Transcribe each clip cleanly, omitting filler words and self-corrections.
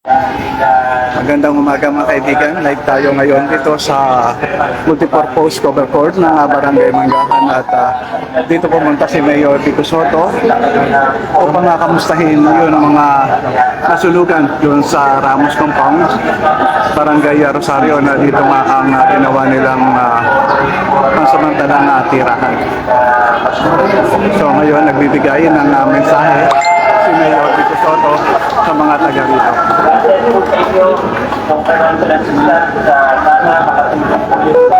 Magandang umaga mga kaibigan. Live tayo ngayon dito sa multipurpose cover court ng Barangay Manggahan at dito pumunta si Mayor Vico Sotto upang kamustahin yung mga nasulugan doon sa Ramos Compound, Barangay Rosario, na dito nga ang ginawa nilang pansamantalang tirahan. So ngayon nagbibigay ng mensahe si Mayor Vico Sotto sa mga taga rito. Kung kailangan sila sana makatulong po yun.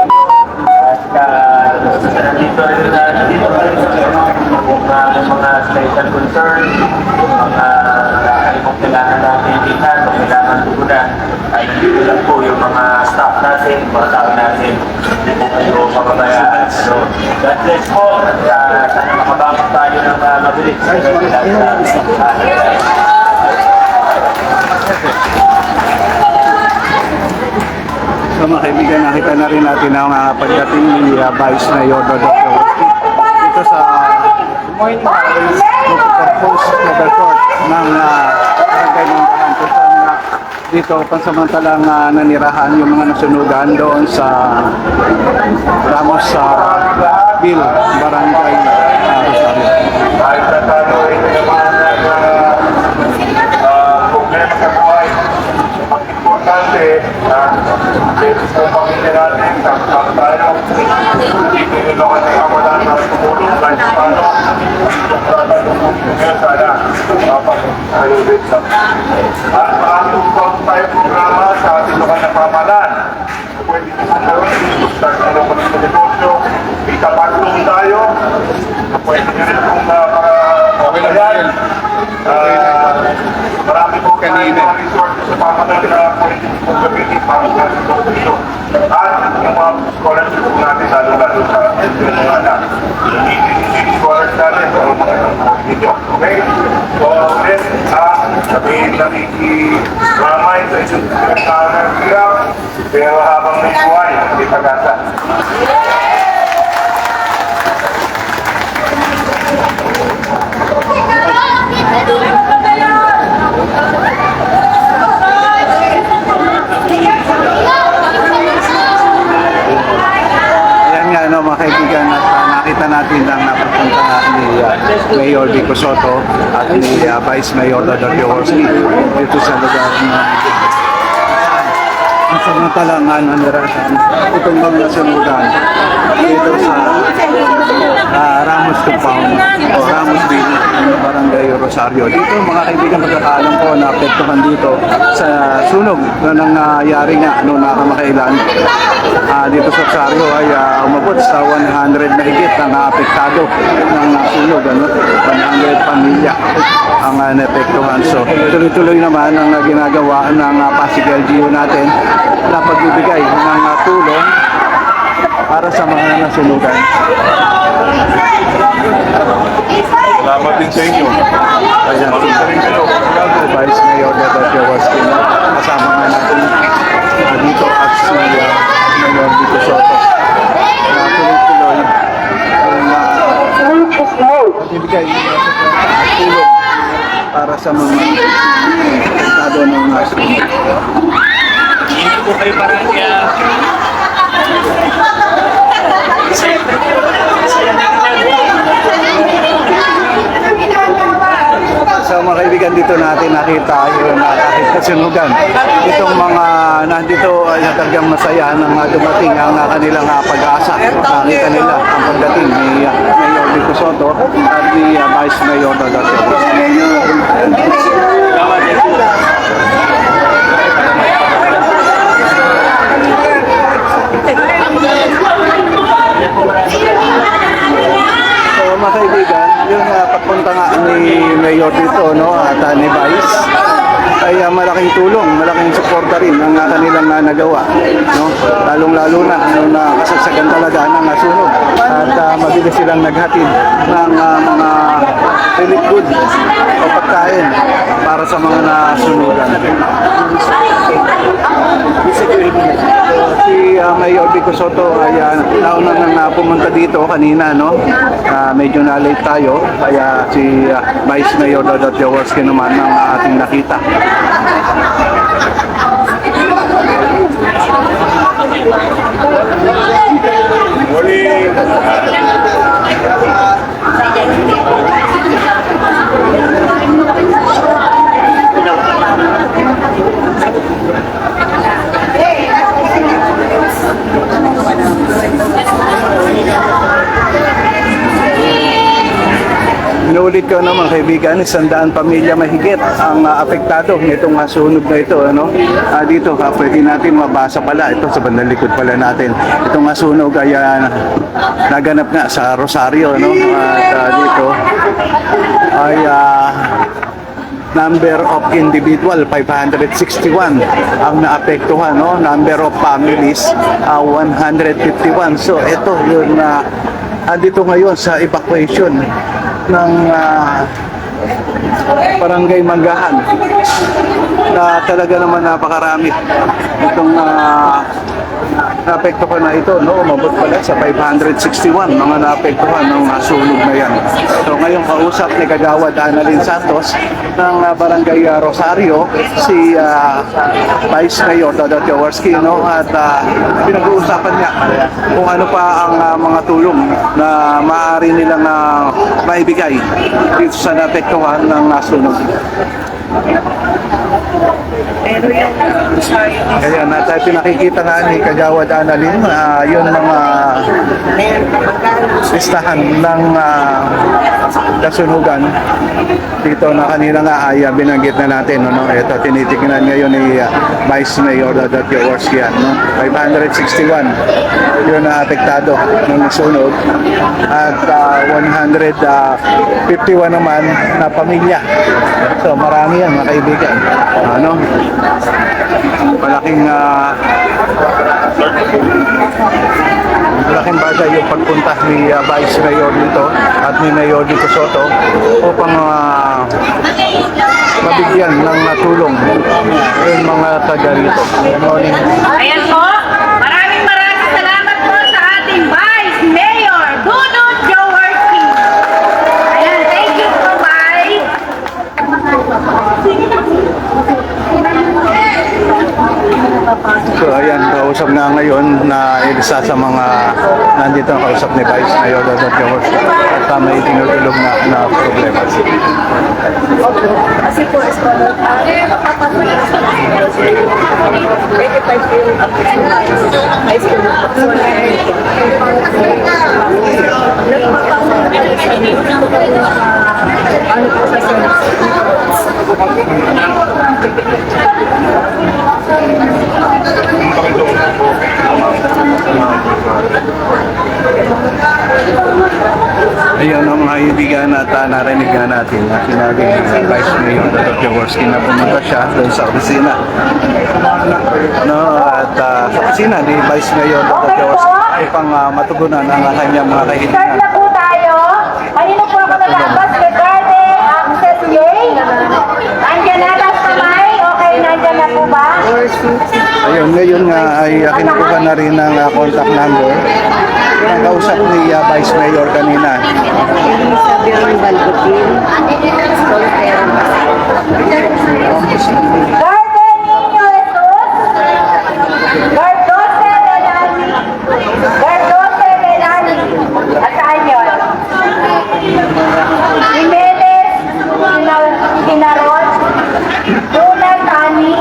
At dito rin mga special concern, mga kung kailangan natin ikan, kung kailangan tugunan, ay dito lang po yung mga staff natin, mga tao natin, dito kayo mamamayaan. So, God bless po, at sana makabakot tayo ng mabilis. So mga kaibigan, nakita na rin natin ang pagdating ni Vice Mayor Dodot dito sa multipurpose cover court ng Barangay Manggahan, kung saan dito pansamantalang nanirahan yung mga nasunugan doon sa Ramos Bill, Barangay Rosario. Kahit na tayo ay naman problema sa buhay, ang importante na sa pamilya natin, sama tayo, dito yung mga nakawalan na tumulong kahit paano, kaya sana mapag-ayulit lang. At maraming tayo programa sa ating lokal na pamahalaan. Pwede nyo sa karoon, start na lang kami sa negosyo, itapatulong tayo, pwede nyo rin kung pagkakayan. Marami po tayo mga resources sa pamahalaan na pwede nyo gamitin para sa negosyo. At yung mga scholarship po natin, lalo-lalo sa mga anak. Hindi scholars natin, pero mga ninyo. Okay? So, ulit, sabihin lang ramay sa isang pinagkanan sila, pero habang may buhay, hindi pag-asa. Ayan nga mga kaibigan, at nakita natin ang napapunta ni Mayor Vico Sotto at ni Vice Mayor Dodot dito sa lugar na ang samantalang nanirahan itong mga nasunugan dito sa Ramos Compound o Ramos Bill, Barangay Rosario. Dito mga kaibigan, pagkakaalam ko na apektuhan dito sa sunog na nangyari nga noong nakamakailan. Dito sa Rosario ay umabot sa 100 na higit ang apektado ng sunog. 100 pamilya ang naapektuhan. So tuloy-tuloy naman ang ginagawa ng Pasig LGU natin na pagbibigay ng tulong para sa mga nasunugan. Salamat din sa inyo. Ayan, Vice Mayor Dodot kasama nga natin dito at si Mayor Vico Sotto na tuloy-tuloy ang bibigay tulong para sa mga apektado ng sunog. Hindi po kayo parang So mga kaibigan, dito natin nakita yung kahit kasunugan. Itong mga nandito ay talagang masaya nang dumating ang kanilang pag-asa. Nakita nila ang pagdating ni Mayor Vico Sotto at ni Vice Mayor Dodot. So mga kaibigan, yung pagpunta nga ni Mayor dito, no, at ni Vice, ay malaking tulong, malaking suporta rin ang kanilang nagawa, no? Lalong-lalo na nung kasagsagan talaga ng sunog at mabilis silang naghatid ng mga relief goods o pagkain para sa mga nasunugan. Si Mayor Vico Sotto ay nauna nang pumunta dito kanina, no? Medyo na-late tayo, kaya si Vice Mayor Dodot naman ang ating nakita. ano mga kaibigan, 100 pamilya mahigit ang apektado nitong sunog na ito. Ano? Dito, pwede natin mabasa pala, ito sa bandang likod pala natin. Itong sunog ay naganap nga sa Rosario. No? At dito ay number of individual 561 ang naapektuhan, no? Number of families 151. So ito yun andito ngayon sa evacuation ng Barangay Manggahan na talaga naman napakarami itong naapektuhan na ito, no? Umabot pala sa 561 mga naapektuhan ng sunog na yan. So ngayon kausap ni Kagawad Annalyn Santos ng Barangay Rosario si Vice Mayor Dodo Jaworski, no? At pinag-uusapan niya kung ano pa ang mga tulong na maaari nilang maibigay dito sa naapektuhan ng sunog. Kaya tayo pinakikita nga ni Kagawad Annalyn, yun mga listahan ng kasunugan dito na kanina nga ay binanggit na natin. No? Ito tinitingnan ngayon ni Vice Mayor Dodo Jaworski, no? 561 yun na apektado ng sunog at 151 naman na pamilya. So marami yan mga kaibigan. Ano? Malaking bagay yung pagpunta ni Vice Mayor dito at ni Mayor Dito Soto upang mabigyan ng tulong yung mga taga rito. Good morning. Ayan po, maraming salamat po sa ating Vice Mayor Dudut Jaworski. Ayan, thank you po, Vice. So ayan, kausap nga ngayon na isa sa mga nandito ang kausap ni Vice Mayor Dodo Jaworski at may tinutulog na problema. Kasi po, scholar, papasok na sa 25 yung high school. Ano po kasi Ayun ang mga ibigan at narinig nga natin na sinabi ni Vice Mayor Dodo Jaworski na pumunta siya doon sa opisina. No, at sa opisina ni Vice Mayor Dodo Jaworski upang matugunan ang kanyang mga Start kahilingan. na po tayo. Kanino po ako nalabas regarding access gate? Nandiyan na last kamay? Okay, nandiyan na po ba? Ayun, ngayon nga ay kinukuha na rin ng contact number. Ang kausap ni Vice Mayor kanina. sabi ng Balbutin, soltero. Garden Niño Jesus. Gardose Melani. Gardose Melani. Asaan yun? Jimenez Ginaron. Luna Tani.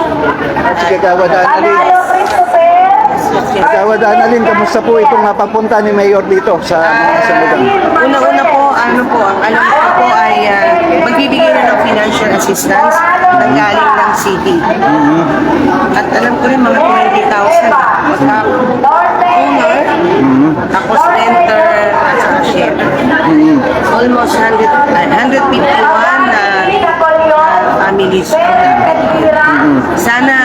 Sige, Kagawad Annalyn. Panalo Christopher. Kagawad Annalyn, kamusta po itong pagpunta ni Mayor dito sa mga salugan? Una-una po, ang alam ko po ay magbibigay na ng financial assistance na galing ng city. At alam ko rin mga 20,000 pagka owner, tapos renter, at saka share. Almost 151 na families ang affected. Sana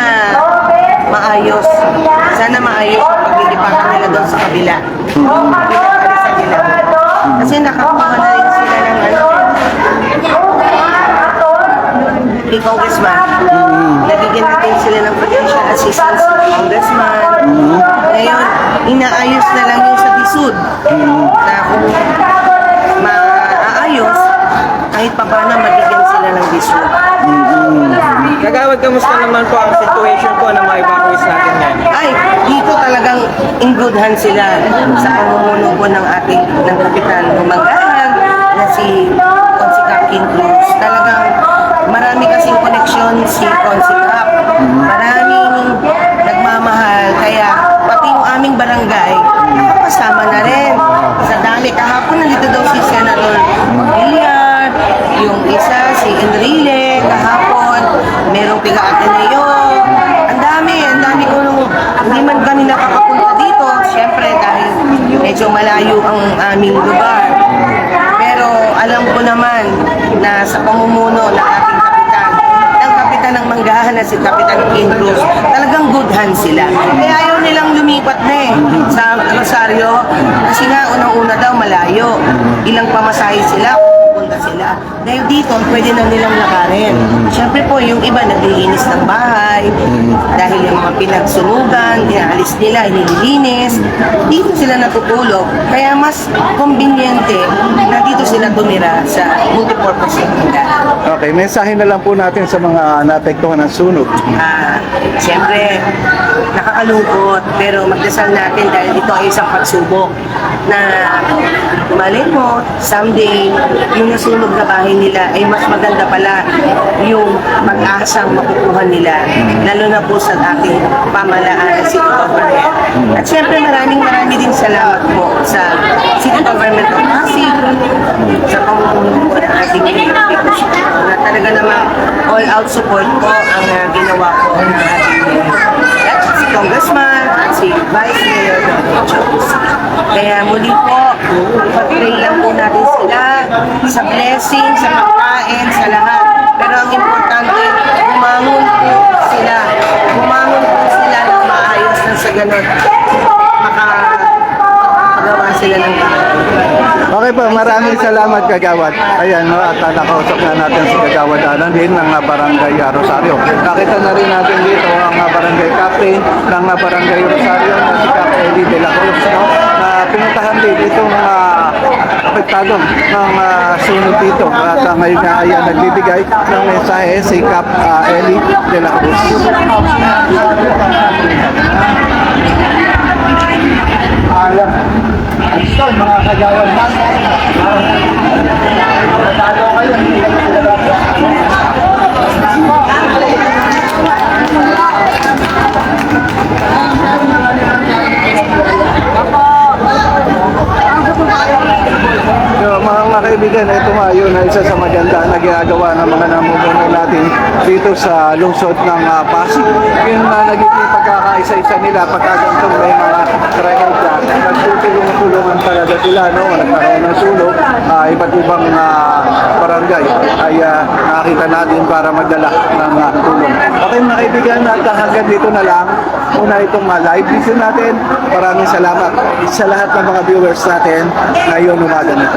maayos ang paglilipakan nila doon sa kabila. Pinagkalisan nila. Kasi nakakuha na rin sila ng kay Congressman. Nabigyan natin sila ng financial assistance ng Congressman. Ngayon, inaayos na lang yung sa Bisud. Na kung maaayos, kahit pa paano mabigyan sila ng Bisud. Kagawad, kamusta naman po ang situation po na ma-evacuate natin ngayon? Ay, dito talagang in good hands sila sa pamumuno po ng kapitan Manggahan na si Consi Cruz. Talagang marami kasing connection si Consi Cap. Maraming nagmamahal. Kaya pati yung aming barangay, nakapasama na rin. Sa dami kahapon, nandito daw si Senator Villar, yung isa, si Enrile, kahapon, merong tiga Ateneo. Ang dami ko nung hindi man kami nakakapunta dito. Siyempre dahil medyo malayo ang aming lugar. Pero alam ko naman na sa pamumuno ng ating kapitan ng Manggahan na si Kapitan King Cruz, talagang good hands sila. Kaya ayaw nilang lumipat na sa Rosario kasi nga unang-una daw malayo. Ilang pamasahe sila, pupunta sila. Dahil dito, pwede na nilang lakarin. Siyempre po, yung iba naglilinis ng bahay, dahil yung mga pinagsunugan, inaalis nila, inililinis. Dito sila natutulog. Kaya mas conveniente na dito sila tumira sa multipurpose na Manggahan. Okay, mensahe na lang po natin sa mga naapektuhan ng sunog. Siyempre, nakakalungkot, pero magdasal natin dahil ito ay isang pagsubok na malay mo, someday, yung nasunog na bahay nila ay mas maganda pala yung pag-asang makukuha nila, lalo na po sa ating pamahalaan sa City Government. At siyempre, maraming din salamat po sa City Government of Pasig, sa pamumuno po ng ating na talaga namang all-out support po ang ginawa po ng ating si Congressman at si Vice Mayor Jones. Kaya muli po, pag-pray lang po natin sila sa blessing, sa pagkain, sa lahat. Pero ang importante, bumangon po sila. Bumangon po sila ng maayos na sa ganun. Makapagawa sila ng bahay. Okay po, maraming salamat Kagawad. Ayan, at nakausap na natin si Kagawad Alan din ng Barangay Rosario. Nakita na rin natin dito ang Barangay Captain ng Barangay Rosario na si Captain Eddie de la Cruz, no? Na pinuntahan din itong apektado ng sunog dito. At ngayon na ayan nagbibigay ng mensahe si Cap Eddie de la Cruz. Ito, mga kagawad natin. Talo kayo, hindi kayo mga kaibigan, ito nga yun na isa sa maganda na ginagawa ng mga namumuno natin dito sa lungsod ng Pasig. Yung nagiging pagkakaisa-isa nila pagkagantong may mga trahedya, nagtutulungan talaga sila, no? Nagkaroon ng sulog, iba't ibang barangay ay nakita natin para magdala ng tulong. Okay mga kaibigan, at hanggang dito na lang muna itong live vision natin. Maraming salamat sa lahat ng mga viewers natin ngayon umaga nito.